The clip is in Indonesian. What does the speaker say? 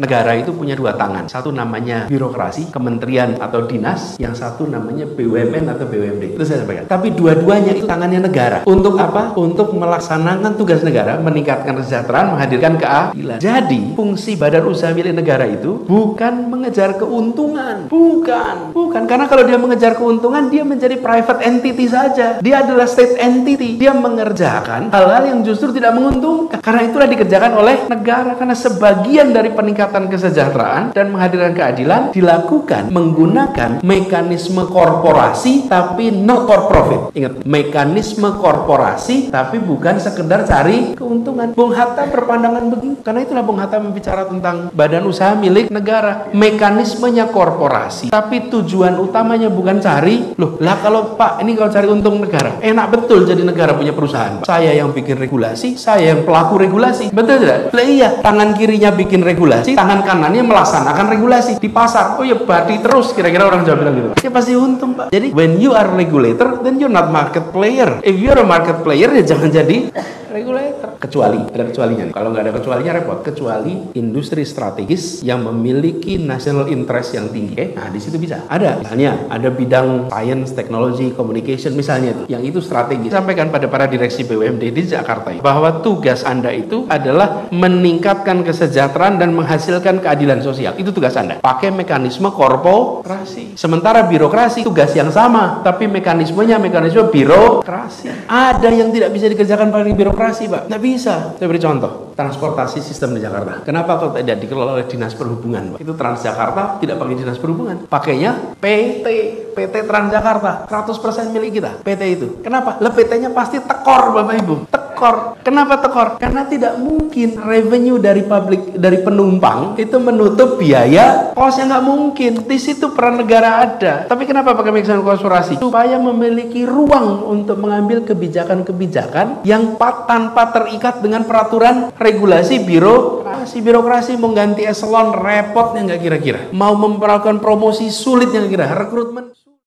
Negara itu punya dua tangan. Satu namanya birokrasi, kementerian atau dinas. Yang satu namanya BUMN atau BUMD. Itu saya sampaikan. Tapi dua-duanya itu tangannya negara. Untuk apa? Untuk melaksanakan tugas negara, meningkatkan kesejahteraan, menghadirkan keadilan. Jadi, fungsi badan usaha milik negara itu bukan mengejar keuntungan. Bukan. Karena kalau dia mengejar keuntungan, dia menjadi private entity saja. Dia adalah state entity. Dia mengerjakan hal-hal yang justru tidak menguntungkan. Karena itulah dikerjakan oleh negara. Karena sebagian dari peningkatan kesejahteraan dan menghadirkan keadilan dilakukan menggunakan mekanisme korporasi tapi not for profit. Ingat, mekanisme korporasi tapi bukan sekedar cari keuntungan. Bung Hatta berpandangan begitu. Karena itulah Bung Hatta membicara tentang badan usaha milik negara. Mekanismenya korporasi tapi tujuan utamanya bukan cari. Kalau Pak, ini kalau cari untung negara, enak betul jadi negara punya perusahaan, Pak. Saya yang bikin regulasi, saya yang pelaku regulasi. Betul tidak? Iya, tangan kirinya bikin regulasi, tangan kanannya melaksanakan regulasi di pasar. Oh ya, badi terus, kira-kira orang Jawa bilang gitu. Ya pasti untung, Pak. Jadi when you are regulator, then you're not market player. If you're a market player, ya jangan jadi regulator. Kecuali, ada kecualinya. Kalau nggak ada kecualinya repot. Kecuali industri strategis yang memiliki national interest yang tinggi. Nah, di situ bisa. Ada. Misalnya, ada bidang science, technology, communication, misalnya itu. Yang itu strategis. Sampaikan pada para direksi BUMD di Jakarta bahwa tugas Anda itu adalah meningkatkan kesejahteraan dan menghasilkan keadilan sosial. Itu tugas Anda. Pakai mekanisme korporasi. Sementara birokrasi tugas yang sama, tapi mekanismenya mekanisme birokrasi. Ada yang tidak bisa dikerjakan pakai birokrasi, Pak. Tidak bisa. Saya beri contoh. Transportasi sistem di Jakarta. Kenapa kalau tidak dikelola oleh Dinas Perhubungan, Pak? Itu Transjakarta tidak pakai Dinas Perhubungan. Pakainya PT Transjakarta. 100% milik kita. PT itu. Kenapa? PT-nya pasti tekor, Bapak Ibu. Kenapa tekor? Karena tidak mungkin revenue dari penumpang itu menutup biaya kosnya, nggak mungkin. Di situ peran negara ada. Tapi kenapa pakai mekanisme korporasi? Supaya memiliki ruang untuk mengambil kebijakan-kebijakan yang tanpa terikat dengan peraturan regulasi birokrasi. Mau ganti eselon repotnya nggak kira-kira. Mau memperlakukan promosi sulitnya nggak kira. Rekrutmen